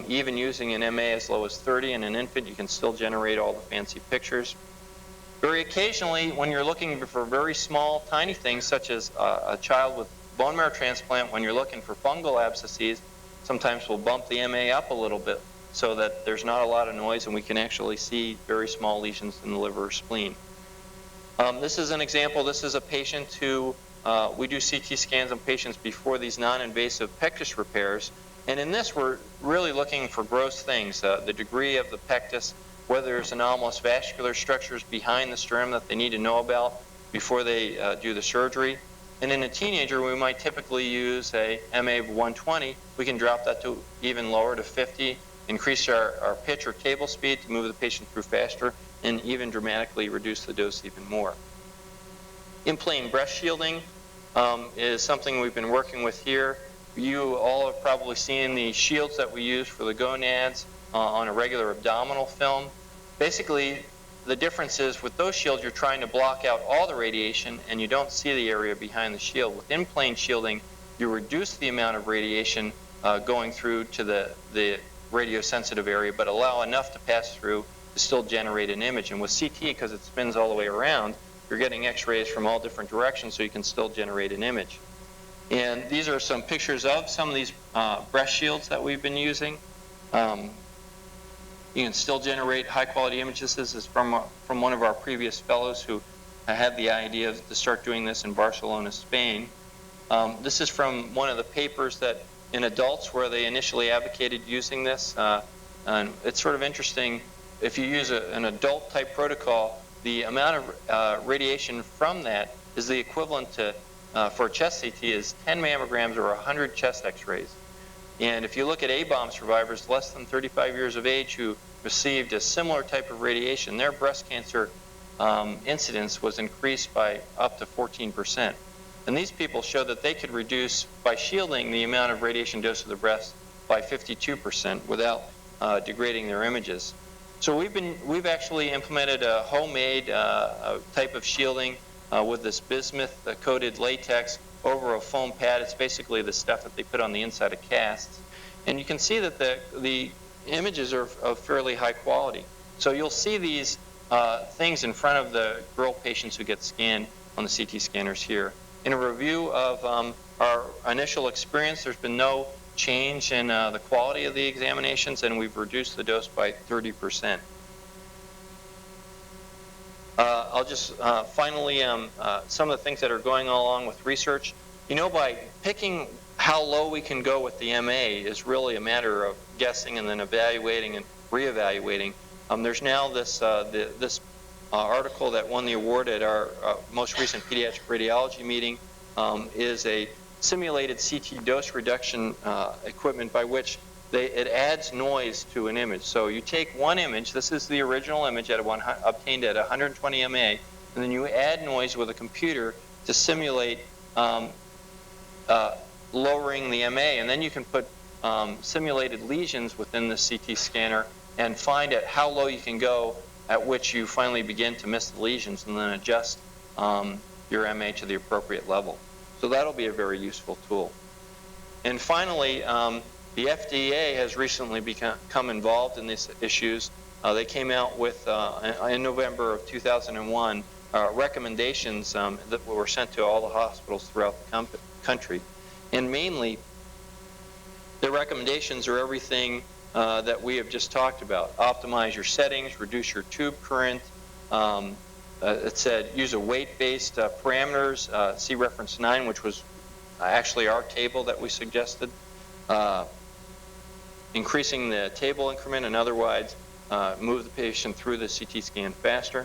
Even using an MA as low as 30 in an infant, you can still generate all the fancy pictures. Very occasionally, when you're looking for very small, tiny things, such as a child with bone marrow transplant, when you're looking for fungal abscesses, sometimes we'll bump the MA up a little bit so that there's not a lot of noise and we can actually see very small lesions in the liver or spleen. This is an example. This is a patient who we do CT scans on patients before these non-invasive pectus repairs. And in this, we're really looking for gross things, the degree of the pectus, whether there's anomalous vascular structures behind the sternum that they need to know about before they do the surgery. And in a teenager, we might typically use a MA of 120. We can drop that to even lower, to 50, increase our pitch or table speed to move the patient through faster, and even dramatically reduce the dose even more. In-plane breast shielding is something we've been working with here. You all have probably seen the shields that we use for the gonads on a regular abdominal film. Basically, the difference is with those shields, you're trying to block out all the radiation and you don't see the area behind the shield. With in-plane shielding, you reduce the amount of radiation going through to the radiosensitive area, but allow enough to pass through to still generate an image. And with CT, because it spins all the way around, you're getting x-rays from all different directions, so you can still generate an image. And these are some pictures of some of these breast shields that we've been using. You can still generate high-quality images. This is from one of our previous fellows who had the idea to start doing this in Barcelona, Spain. This is from one of the papers that in adults where they initially advocated using this. And it's sort of interesting. If you use an adult-type protocol, the amount of radiation from that is the equivalent to, for chest CT, is 10 mammograms or 100 chest x-rays. And if you look at A-bomb survivors less than 35 years of age who received a similar type of radiation, their breast cancer incidence was increased by up to 14%. And these people showed that they could reduce, by shielding, the amount of radiation dose of the breast by 52% without degrading their images. So we've actually implemented a homemade type of shielding with this bismuth-coated latex over a foam pad. It's basically the stuff that they put on the inside of casts. And you can see that the images are of fairly high quality. So you'll see these things in front of the girl patients who get scanned on the CT scanners here. In a review of our initial experience, there's been no change in the quality of the examinations, and we've reduced the dose by 30%. I'll just finally, some of the things that are going along with research. You know, by picking how low we can go with the MA is really a matter of guessing and then evaluating and reevaluating. There's now this article that won the award at our most recent pediatric radiology meeting is a simulated CT dose reduction equipment by which it adds noise to an image. So you take one image, this is the original image obtained at 120 MA, and then you add noise with a computer to simulate lowering the MA, and then you can put simulated lesions within the CT scanner and find at how low you can go at which you finally begin to miss the lesions and then adjust your MA to the appropriate level. So that'll be a very useful tool. And finally, the FDA has recently become involved in these issues. They came out with, in November of 2001, recommendations that were sent to all the hospitals throughout the country. And mainly, the recommendations are everything that we have just talked about. Optimize your settings, reduce your tube current. It said use a weight-based parameters, see reference 9, which was actually our table that we suggested. Increasing the table increment and otherwise move the patient through the CT scan faster.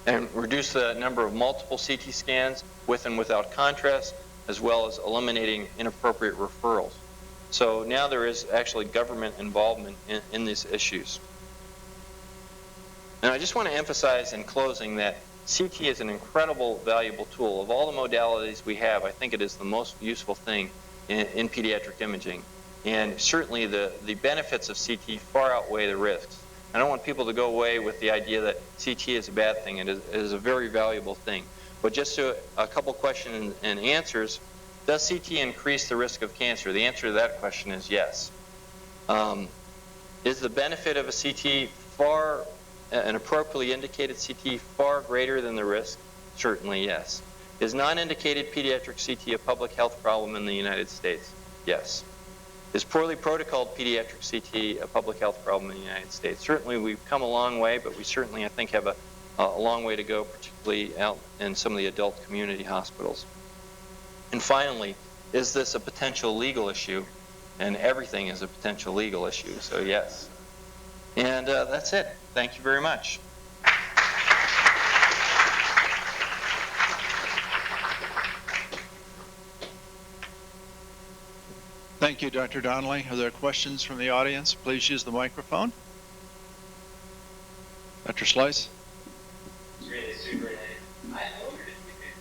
And reduce the number of multiple CT scans with and without contrast, as well as eliminating inappropriate referrals. So now there is actually government involvement in these issues. Now I just want to emphasize in closing that CT is an incredible, valuable tool. Of all the modalities we have, I think it is the most useful thing in pediatric imaging. And certainly the benefits of CT far outweigh the risks. I don't want people to go away with the idea that CT is a bad thing. It is a very valuable thing. But just a couple questions and answers. Does CT increase the risk of cancer? The answer to that question is yes. Is the benefit of a CT an appropriately indicated CT far greater than the risk? Certainly yes. Is non-indicated pediatric CT a public health problem in the United States? Yes. Is poorly protocoled pediatric CT a public health problem in the United States? Certainly we've come a long way, but we certainly, I think, have a long way to go, particularly out in some of the adult community hospitals. And finally, is this a potential legal issue? And everything is a potential legal issue, so yes. And that's it. Thank you very much. Thank you, Dr. Donnelly. Are there questions from the audience? Please use the microphone. Dr. Slice? It's really super. I wondered if you could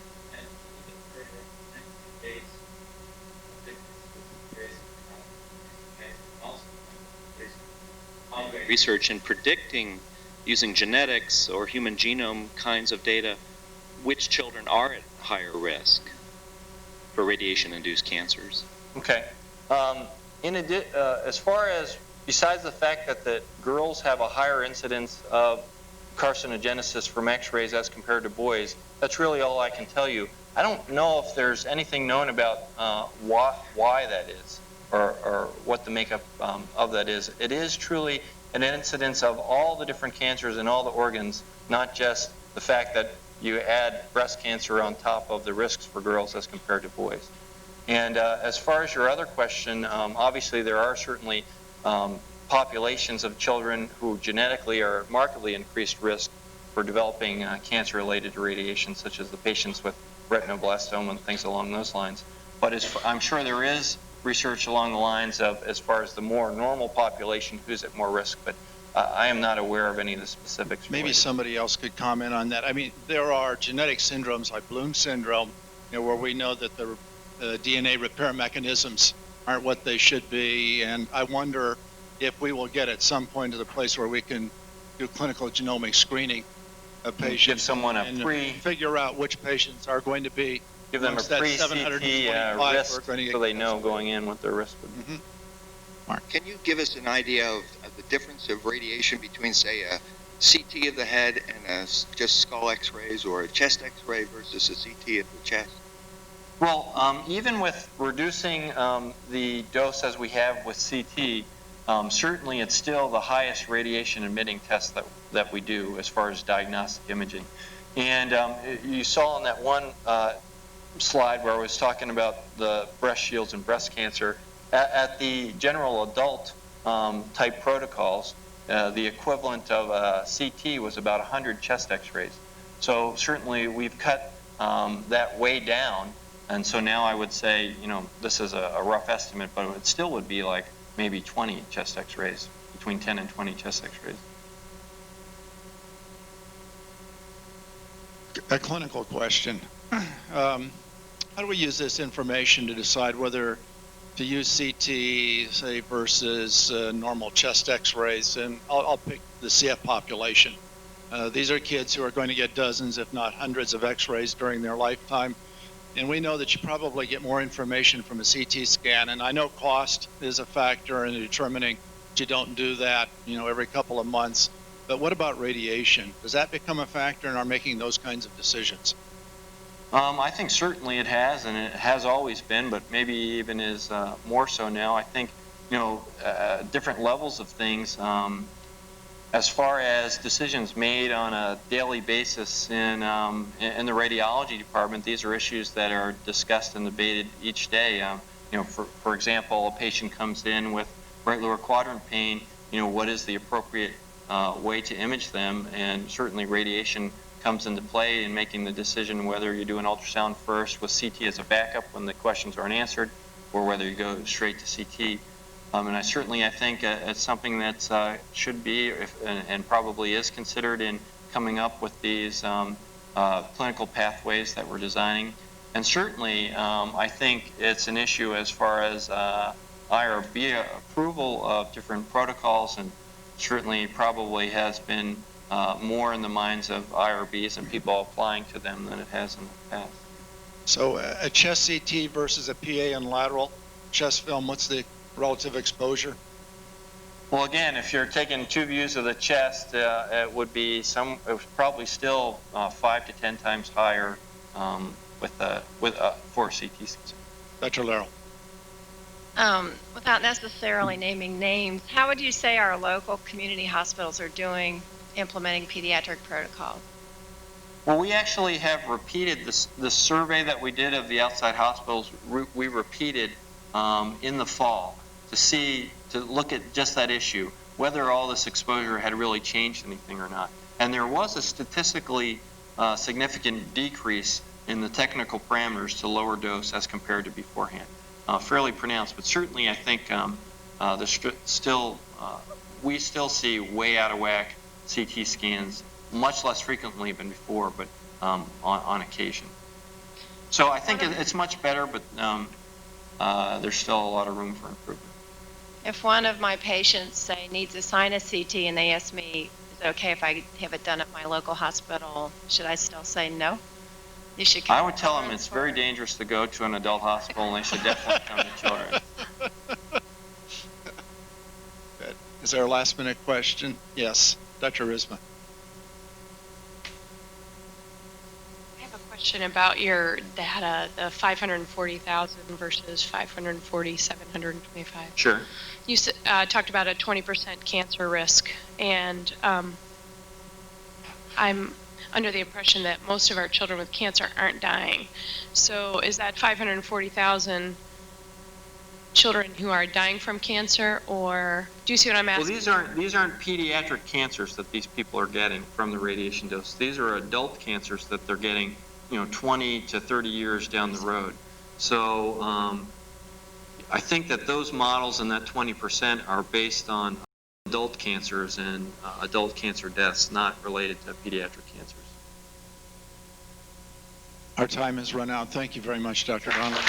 ongoing research in predicting using genetics or human genome kinds of data which children are at higher risk for radiation-induced cancers. Okay. As far as, besides the fact that the girls have a higher incidence of carcinogenesis from x-rays as compared to boys, that's really all I can tell you. I don't know if there's anything known about why that is or what the makeup of that is. It is truly an incidence of all the different cancers in all the organs, not just the fact that you add breast cancer on top of the risks for girls as compared to boys. And as far as your other question, obviously there are certainly populations of children who genetically are markedly increased risk for developing cancer related to radiation, such as the patients with retinoblastoma and things along those lines. But I'm sure there is research along the lines of, as far as the more normal population, who's at more risk, but I am not aware of any of the specifics. Maybe related. somebody else could comment on that. I mean, there are genetic syndromes like Bloom syndrome, where we know that the DNA repair mechanisms aren't what they should be, and I wonder if we will get at some point to the place where we can do clinical genomic screening of patients. Give someone a figure out which patients are going to be. Give them a pre-CT risk so they know going in what their risk would be. Mark. Can you give us an idea of the difference of radiation between, say, a CT of the head and just skull x-rays, or a chest x-ray versus a CT of the chest? Well, even with reducing the dose as we have with CT, certainly it's still the highest radiation emitting test that we do as far as diagnostic imaging. And you saw on that one slide where I was talking about the breast shields and breast cancer, at the general adult type protocols, the equivalent of a CT was about 100 chest x-rays. So certainly we've cut that way down. And so now I would say, this is a rough estimate, but it still would be like maybe 20 chest x-rays, between 10 and 20 chest x-rays. A clinical question. How do we use this information to decide whether to use CT, say, versus normal chest x-rays? And I'll pick the CF population. These are kids who are going to get dozens, if not hundreds, of x-rays during their lifetime. And we know that you probably get more information from a CT scan. And I know cost is a factor in determining that you don't do that, every couple of months. But what about radiation? Does that become a factor in our making those kinds of decisions? I think certainly it has, and it has always been, but maybe even is more so now. I think, different levels of things. As far as decisions made on a daily basis in the radiology department, these are issues that are discussed and debated each day. For example, a patient comes in with right lower quadrant pain. What is the appropriate way to image them? And certainly radiation comes into play in making the decision whether you do an ultrasound first with CT as a backup when the questions aren't answered, or whether you go straight to CT. And I think it's something that should be and probably is considered in coming up with these clinical pathways that we're designing. And certainly, I think it's an issue as far as IRB approval of different protocols, and certainly probably has been more in the minds of IRBs and people applying to them than it has in the past. So a chest CT versus a PA and lateral chest film, what's the relative exposure? Well, again, if you're taking two views of the chest, it would probably still 5 to 10 times higher for CT scans. Dr. Larrell. Without necessarily naming names, how would you say our local community hospitals are doing implementing pediatric protocols? Well, we actually have repeated the survey that we did of the outside hospitals. We repeated in the fall to look at just that issue, whether all this exposure had really changed anything or not. And there was a statistically significant decrease in the technical parameters to lower dose as compared to beforehand. Fairly pronounced, but certainly I think we still see way out of whack CT scans, much less frequently than before, but on occasion. So I think it's much better, but there's still a lot of room for improvement. If one of my patients, say, needs a sinus CT and they ask me, is it okay if I have it done at my local hospital, should I still say no? You should. I would tell them it's very dangerous to go to an adult hospital, and they should definitely come to children. Good. Is there a last minute question? Yes, Dr. Risma. I have a question about your data, the 540,000 versus 540,725. Sure. You talked about a 20% cancer risk, and I'm under the impression that most of our children with cancer aren't dying. So is that 540,000 children who are dying from cancer, or do you see what I'm asking? Well, these aren't pediatric cancers that these people are getting from the radiation dose. These are adult cancers that they're getting, 20 to 30 years down the road. So I think that those models and that 20% are based on adult cancers and adult cancer deaths not related to pediatric cancers. Our time has run out. Thank you very much, Dr. Donnelly.